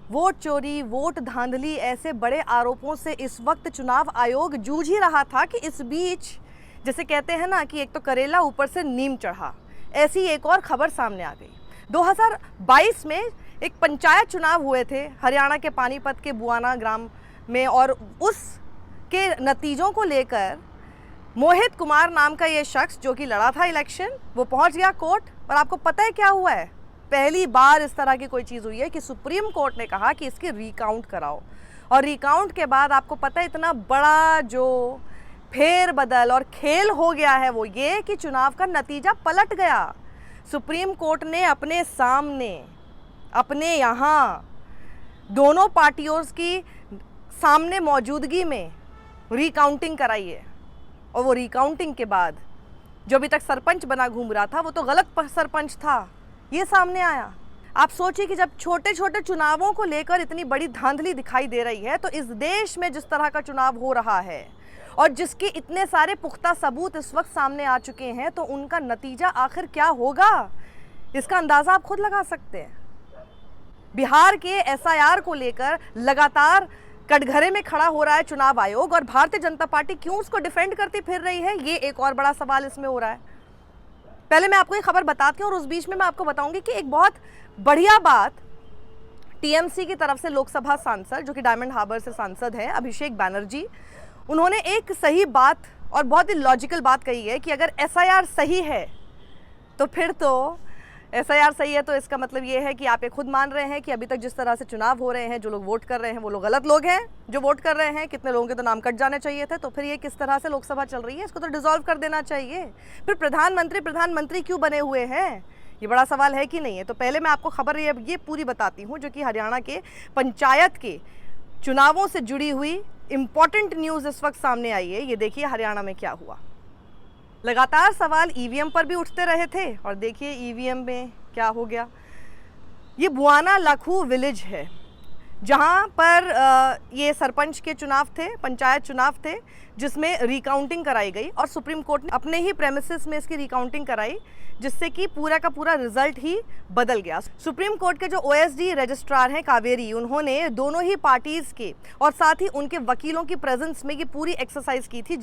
Vote चोरी, vote धांधली ऐसे बड़े आरोपों से इस वक्त चुनाव आयोग जूझ ही रहा था कि इस बीच जैसे कहते हैं ना कि एक तो करेला ऊपर से नीम चढ़ा, ऐसी एक और खबर सामने आ गई। 2022 में एक पंचायत चुनाव हुए थे हरियाणा के पानीपत के बुआना ग्राम में, और उसके नतीजों को लेकर मोहित कुमार नाम का ये शख्स जो कि लड़ा था इलेक्शन, वो पहुंच गया कोर्ट। और आपको पता है क्या हुआ है? पहली बार इस तरह की कोई चीज़ हुई है कि सुप्रीम कोर्ट ने कहा कि इसकी रिकाउंट कराओ, और रिकाउंट के बाद आपको पता है इतना बड़ा जो फेर बदल और खेल हो गया है वो ये कि चुनाव का नतीजा पलट गया। सुप्रीम कोर्ट ने अपने सामने, अपने यहाँ दोनों पार्टियों की सामने मौजूदगी में रिकाउंटिंग कराई है, और वो रिकाउंटिंग के बाद जो अभी तक सरपंच बना घूम रहा था वो तो गलत सरपंच था, ये सामने आया। आप सोचिए कि जब छोटे छोटे चुनावों को लेकर इतनी बड़ी धांधली दिखाई दे रही है, तो इस देश में जिस तरह का चुनाव हो रहा है और जिसके इतने सारे पुख्ता सबूत इस वक्त सामने आ चुके हैं, तो उनका नतीजा आखिर क्या होगा इसका अंदाज़ा आप खुद लगा सकते हैं। बिहार के एसआईआर को लेकर लगातार कटघरे में खड़ा हो रहा है चुनाव आयोग, और भारतीय जनता पार्टी क्यों उसको डिफेंड करती फिर रही है, ये एक और बड़ा सवाल इसमें हो रहा है। पहले मैं आपको ये खबर बताती हूँ और उस बीच में मैं आपको बताऊंगी कि एक बहुत बढ़िया बात टीएमसी की तरफ से लोकसभा सांसद जो कि डायमंड हार्बर से सांसद हैं अभिषेक बैनर्जी, उन्होंने एक सही बात और बहुत ही लॉजिकल बात कही है कि अगर एसआईआर सही है तो फिर तो एसआईआर सही है, तो इसका मतलब ये है कि आप ये खुद मान रहे हैं कि अभी तक जिस तरह से चुनाव हो रहे हैं, जो लोग वोट कर रहे हैं वो लोग गलत लोग हैं जो वोट कर रहे हैं, कितने लोगों के तो नाम कट जाने चाहिए थे। तो फिर ये किस तरह से लोकसभा चल रही है, इसको तो डिसॉल्व कर देना चाहिए। फिर प्रधानमंत्री क्यों बने हुए हैं, ये बड़ा सवाल है कि नहीं है। तो पहले मैं आपको खबर ये पूरी बताती हूँ जो कि हरियाणा के पंचायत के चुनावों से जुड़ी हुई इम्पॉर्टेंट न्यूज़ इस वक्त सामने आई है। ये देखिए हरियाणा में क्या हुआ। लगातार सवाल ईवीएम पर भी उठते रहे थे, और देखिए ईवीएम में क्या हो गया। ये बुआना लखू विलेज है जहां पर ये सरपंच के चुनाव थे, पंचायत चुनाव थे, जिसमें रिकाउंटिंग कराई गई, और सुप्रीम कोर्ट ने अपने ही प्रेमिसेस में इसकी रिकाउंटिंग कराई, जिससे कि पूरा का पूरा रिजल्ट ही बदल गया। सुप्रीम कोर्ट के जो ओएसडी रजिस्ट्रार हैं कावेरी, उन्होंने दोनों ही पार्टीज़ के और साथ ही उनके वकीलों की प्रेजेंस में ये पूरी एक्सरसाइज की थी,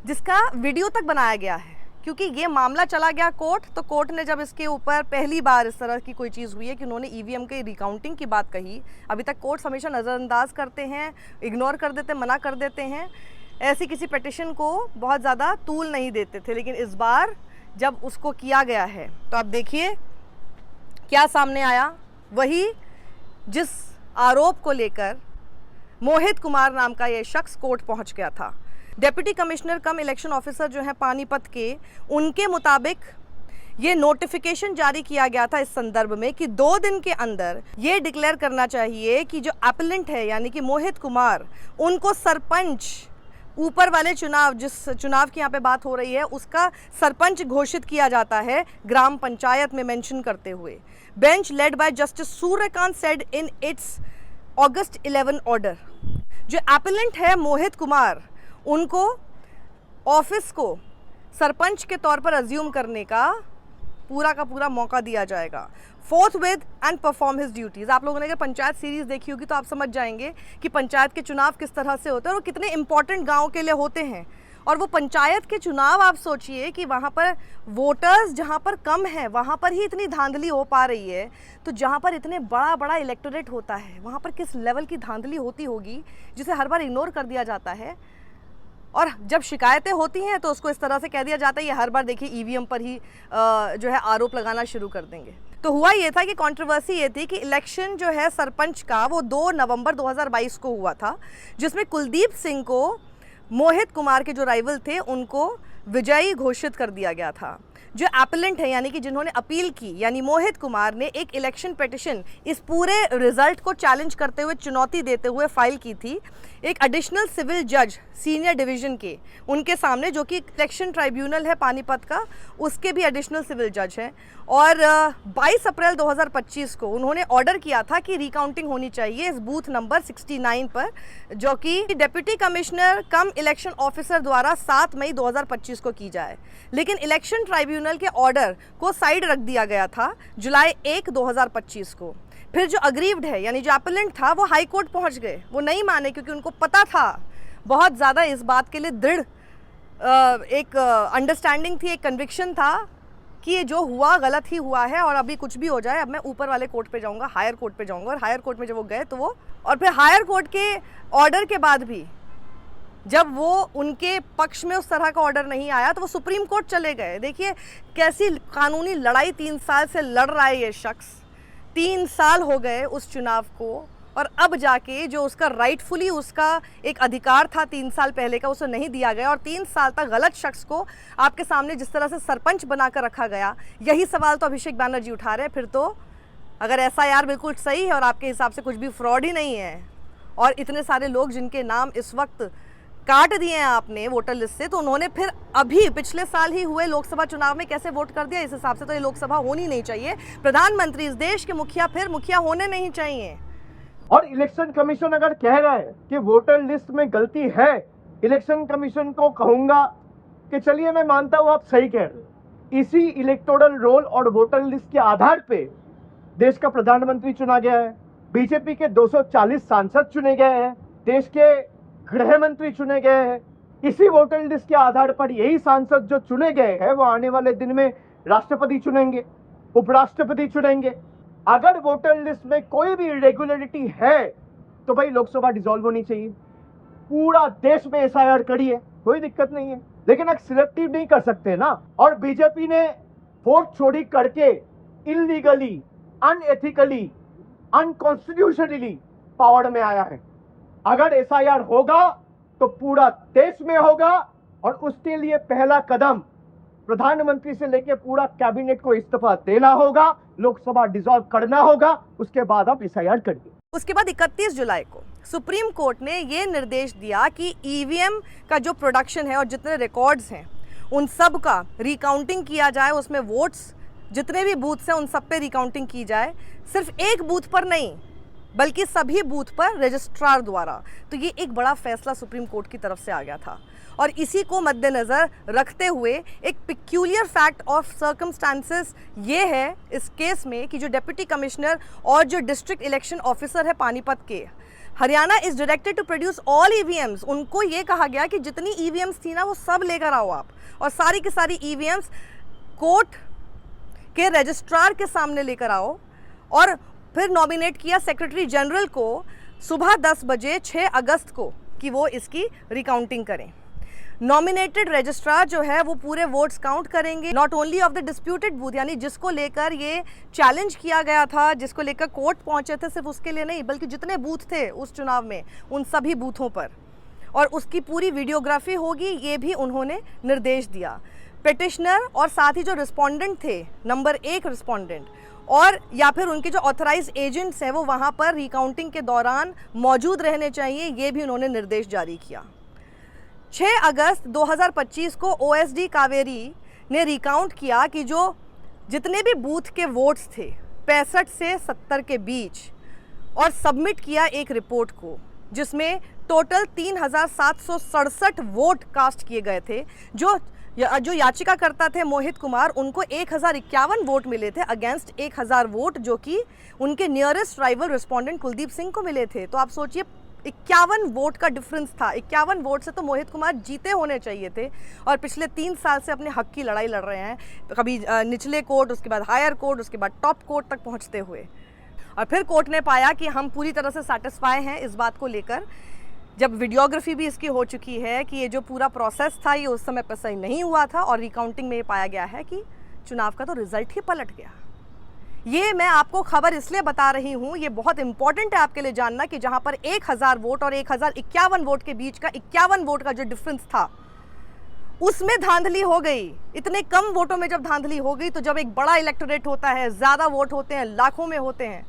जिसका वीडियो तक बनाया गया है। क्योंकि ये मामला चला गया कोर्ट, तो कोर्ट ने जब इसके ऊपर पहली बार इस तरह की कोई चीज़ हुई है कि उन्होंने ईवीएम के रिकाउंटिंग की बात कही। अभी तक कोर्ट्स हमेशा नज़रअंदाज करते हैं, इग्नोर कर देते, मना कर देते हैं, ऐसी किसी पिटिशन को बहुत ज़्यादा तूल नहीं देते थे। लेकिन इस बार जब उसको किया गया है तो आप देखिए क्या सामने आया। वही जिस आरोप को लेकर मोहित कुमार नाम का ये शख्स कोर्ट पहुंच गया था। डेप्यूटी कमिश्नर कम इलेक्शन ऑफिसर जो है पानीपत के, उनके मुताबिक ये नोटिफिकेशन जारी किया गया था इस संदर्भ में कि 2 दिन के अंदर ये डिक्लेयर करना चाहिए कि जो एप्लिकेंट है यानी कि मोहित कुमार, उनको सरपंच, ऊपर वाले चुनाव, जिस चुनाव की यहाँ पे बात हो रही है, उसका सरपंच घोषित किया जाता है ग्राम पंचायत में मेंशन करते हुए। Bench led by justice Suryakant said in its August 11 order. जो एप्लिकेंट है मोहित कुमार, उनको ऑफिस को सरपंच के तौर पर अज्यूम करने का पूरा मौका दिया जाएगा, fourth with and perform his duties. आप लोगों ने अगर पंचायत सीरीज़ देखी होगी तो आप समझ जाएंगे कि पंचायत के चुनाव किस तरह से होते हैं और कितने इंपॉर्टेंट गांव के लिए होते हैं। और वो पंचायत के चुनाव आप सोचिए कि वहाँ पर वोटर्स जहाँ पर कम है वहाँ पर ही इतनी धांधली हो पा रही है, तो जहाँ पर इतने बड़ा इलेक्टोरेट होता है वहाँ पर किस लेवल की धांधली होती होगी, जिसे हर बार इग्नोर कर दिया जाता है। और जब शिकायतें होती हैं तो उसको इस तरह से कह दिया जाता है ये हर बार देखिए ईवीएम पर ही जो है आरोप लगाना शुरू कर देंगे। तो हुआ ये था कि कंट्रोवर्सी ये थी कि इलेक्शन जो है सरपंच का वो 2 नवंबर 2022 को हुआ था, जिसमें कुलदीप सिंह को मोहित कुमार के जो राइवल थे उनको विजयी घोषित कर दिया गया था। जो एप्लिकेंट है यानी कि जिन्होंने अपील की, यानी मोहित कुमार ने एक इलेक्शन पिटिशन इस पूरे रिजल्ट को चैलेंज करते हुए, चुनौती देते हुए फाइल की थी एक एडिशनल सिविल जज सीनियर डिवीज़न के उनके सामने, जो कि इलेक्शन ट्राइब्यूनल है पानीपत का, उसके भी एडिशनल सिविल जज हैं। और 22 अप्रैल 2025 को उन्होंने ऑर्डर किया था कि रिकाउंटिंग होनी चाहिए इस बूथ नंबर 69 पर, जो कि डिप्टी कमिश्नर कम इलेक्शन ऑफिसर द्वारा 7 मई 2025 को की जाए। लेकिन इलेक्शन ट्राइब्यूनल के ऑर्डर को साइड रख दिया गया था जुलाई 1, 2025 को। फिर जो अग्रीव्ड है यानी जो एपेलेंट था वो हाई कोर्ट पहुंच गए, वो नहीं माने क्योंकि उनको पता था, बहुत ज़्यादा इस बात के लिए दृढ़ एक अंडरस्टैंडिंग थी, एक कन्विक्शन था कि ये जो हुआ गलत ही हुआ है और अभी कुछ भी हो जाए अब मैं ऊपर वाले कोर्ट पे जाऊंगा, हायर कोर्ट पे जाऊंगा। और हायर कोर्ट में जब वो गए तो वो, और फिर हायर कोर्ट के ऑर्डर के बाद भी जब वो उनके पक्ष में उस तरह का ऑर्डर नहीं आया तो वो सुप्रीम कोर्ट चले गए। देखिए कैसी कानूनी लड़ाई 3 साल से लड़ रहा है ये शख्स, 3 साल हो गए उस चुनाव को, और अब जाके जो उसका राइटफुली उसका एक अधिकार था 3 साल पहले का उसे नहीं दिया गया, और 3 साल तक गलत शख्स को आपके सामने जिस तरह से सरपंच बनाकर रखा गया, यही सवाल तो अभिषेक बैनर्जी उठा रहे हैं। फिर तो अगर एसआईआर बिल्कुल सही है और आपके हिसाब से कुछ भी फ्रॉड ही नहीं है और इतने सारे लोग जिनके नाम इस वक्त काट दिए हैं आपने वोटर लिस्ट से, तो उन्होंने फिर अभी पिछले साल ही हुए लोकसभा चुनाव में कैसे वोट कर दिया? इस हिसाब से तो ये लोकसभा होनी नहीं चाहिए। प्रधानमंत्री इस देश के मुखिया फिर मुखिया होने नहीं चाहिए। और इलेक्शन कमीशन अगर कह रहा है कि वोटर लिस्ट में गलती है, इलेक्शन कमीशन को कहूंगा कि चलिए मैं मानता हूं आप सही कह रहे हैं। इसी इलेक्टोरल रोल और वोटर लिस्ट के आधार पे देश का प्रधानमंत्री चुना गया है, बीजेपी के 240 सांसद चुने गए हैं, देश के गृह मंत्री चुने गए हैं। इसी वोटर लिस्ट के आधार पर यही सांसद जो चुने गए हैं वो आने वाले दिन में राष्ट्रपति चुनेंगे, उपराष्ट्रपति चुनेंगे। अगर वोटर लिस्ट में कोई भी इरेगुलरिटी है तो भाई लोकसभा डिसॉल्व होनी चाहिए। पूरा देश में एसआईआर करी है, कोई दिक्कत नहीं है, लेकिन अब सिलेक्टिव नहीं कर सकते ना। और बीजेपी ने वोट चोरी करके इलीगली, अनएथिकली, अनकॉन्स्टिट्यूशनली पावर में आया है। अगर एसआईआर होगा तो पूरा देश में होगा, और उसके लिए पहला कदम प्रधानमंत्री से लेकर पूरा कैबिनेट को इस्तीफा देना होगा, लोकसभा डिसॉल्व करना होगा, उसके बाद आप एसआईआर करिए। उसके बाद 31 जुलाई को सुप्रीम कोर्ट ने ये निर्देश दिया कि ईवीएम का जो प्रोडक्शन है और जितने रिकॉर्ड्स हैं उन सब का रिकाउंटिंग किया जाए, उसमें वोट्स जितने भी बूथ्स हैं उन सब पे रिकाउंटिंग की जाए, सिर्फ एक बूथ पर नहीं बल्कि सभी बूथ पर रजिस्ट्रार द्वारा। तो ये एक बड़ा फैसला सुप्रीम कोर्ट की तरफ से आ गया था, और इसी को मद्देनज़र रखते हुए एक पिक्यूलियर फैक्ट ऑफ सर्कमस्टांसेस ये है इस केस में कि जो डिप्टी कमिश्नर और जो डिस्ट्रिक्ट इलेक्शन ऑफिसर है पानीपत के, Haryana is directed to produce all EVMs. उनको ये कहा गया कि जितनी ईवीएम्स थी ना वो सब लेकर आओ आप, और सारी की सारी ईवीएम्स कोर्ट के रजिस्ट्रार के सामने लेकर आओ। और फिर नॉमिनेट किया सेक्रेटरी जनरल को सुबह 10 बजे 6 अगस्त को कि वो इसकी रिकाउंटिंग करें। नॉमिनेटेड रजिस्ट्रार जो है वो पूरे वोट्स काउंट करेंगे, not only of the disputed booth, यानी जिसको लेकर ये चैलेंज किया गया था, जिसको लेकर कोर्ट पहुंचे थे, सिर्फ उसके लिए नहीं बल्कि जितने बूथ थे उस चुनाव में उन सभी बूथों पर, और उसकी पूरी वीडियोग्राफी होगी, ये भी उन्होंने निर्देश दिया। पिटिशनर और साथ ही जो रिस्पोंडेंट थे, नंबर 1 रिस्पोंडेंट और या फिर उनके जो ऑथराइज एजेंट्स हैं वो वहाँ पर रिकाउंटिंग के दौरान मौजूद रहने चाहिए, ये भी उन्होंने निर्देश जारी किया। 6 अगस्त 2025 को ओएसडी कावेरी ने रिकाउंट किया कि जो जितने भी बूथ के वोट्स थे 65 से 70 के बीच, और सबमिट किया एक रिपोर्ट को जिसमें टोटल 3767 वोट कास्ट किए गए थे। जो याचिकाकर्ता थे मोहित कुमार, उनको 1051 वोट मिले थे अगेंस्ट 1000 वोट जो कि उनके nearest rival respondent Kuldeep Singh को मिले थे। तो आप सोचिए 51 वोट का डिफरेंस था। 51 वोट से तो मोहित कुमार जीते होने चाहिए थे, और पिछले 3 साल से अपने हक की लड़ाई लड़ रहे हैं, कभी निचले कोर्ट, उसके बाद हायर कोर्ट, उसके बाद टॉप कोर्ट तक पहुंचते हुए। और फिर कोर्ट ने पाया कि हम पूरी तरह से सेटिस्फाई हैं इस बात को लेकर, जब वीडियोग्राफी भी इसकी हो चुकी है कि ये जो पूरा प्रोसेस था ये उस समय पर सही नहीं हुआ था, और रिकाउंटिंग में ये पाया गया है कि चुनाव का तो रिजल्ट ही पलट गया। ये मैं आपको खबर इसलिए बता रही हूँ, ये बहुत इंपॉर्टेंट है आपके लिए जानना कि जहाँ पर 1000 वोट और 1051 वोट के बीच का 51 वोट का जो डिफरेंस था उसमें धांधली हो गई। इतने कम वोटों में जब धांधली हो गई, तो जब एक बड़ा इलेक्टोरेट होता है, ज़्यादा वोट होते हैं, लाखों में होते हैं,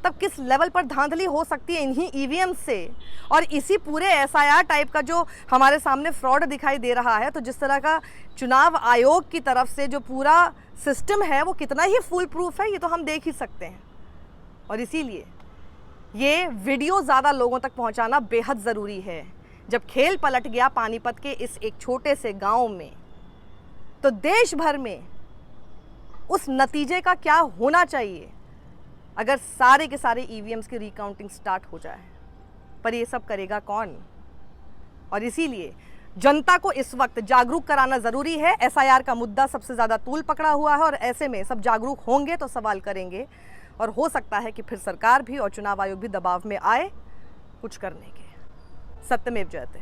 तब किस लेवल पर धांधली हो सकती है इन्हीं ईवीएम से। और इसी पूरे एसआईआर टाइप का जो हमारे सामने फ्रॉड दिखाई दे रहा है, तो जिस तरह का चुनाव आयोग की तरफ से जो पूरा सिस्टम है वो कितना ही फुल प्रूफ है ये तो हम देख ही सकते हैं। और इसीलिए ये वीडियो ज़्यादा लोगों तक पहुंचाना बेहद ज़रूरी है। जब खेल पलट गया पानीपत के इस एक छोटे से गांव में, तो देश भर में उस नतीजे का क्या होना चाहिए अगर सारे के सारे ईवीएम्स की रिकाउंटिंग स्टार्ट हो जाए, पर ये सब करेगा कौन? और इसीलिए जनता को इस वक्त जागरूक कराना जरूरी है। एसआईआर का मुद्दा सबसे ज्यादा तूल पकड़ा हुआ है और ऐसे में सब जागरूक होंगे तो सवाल करेंगे, और हो सकता है कि फिर सरकार भी और चुनाव आयोग भी दबाव में आए कुछ करने के। सत्यमेव जयते।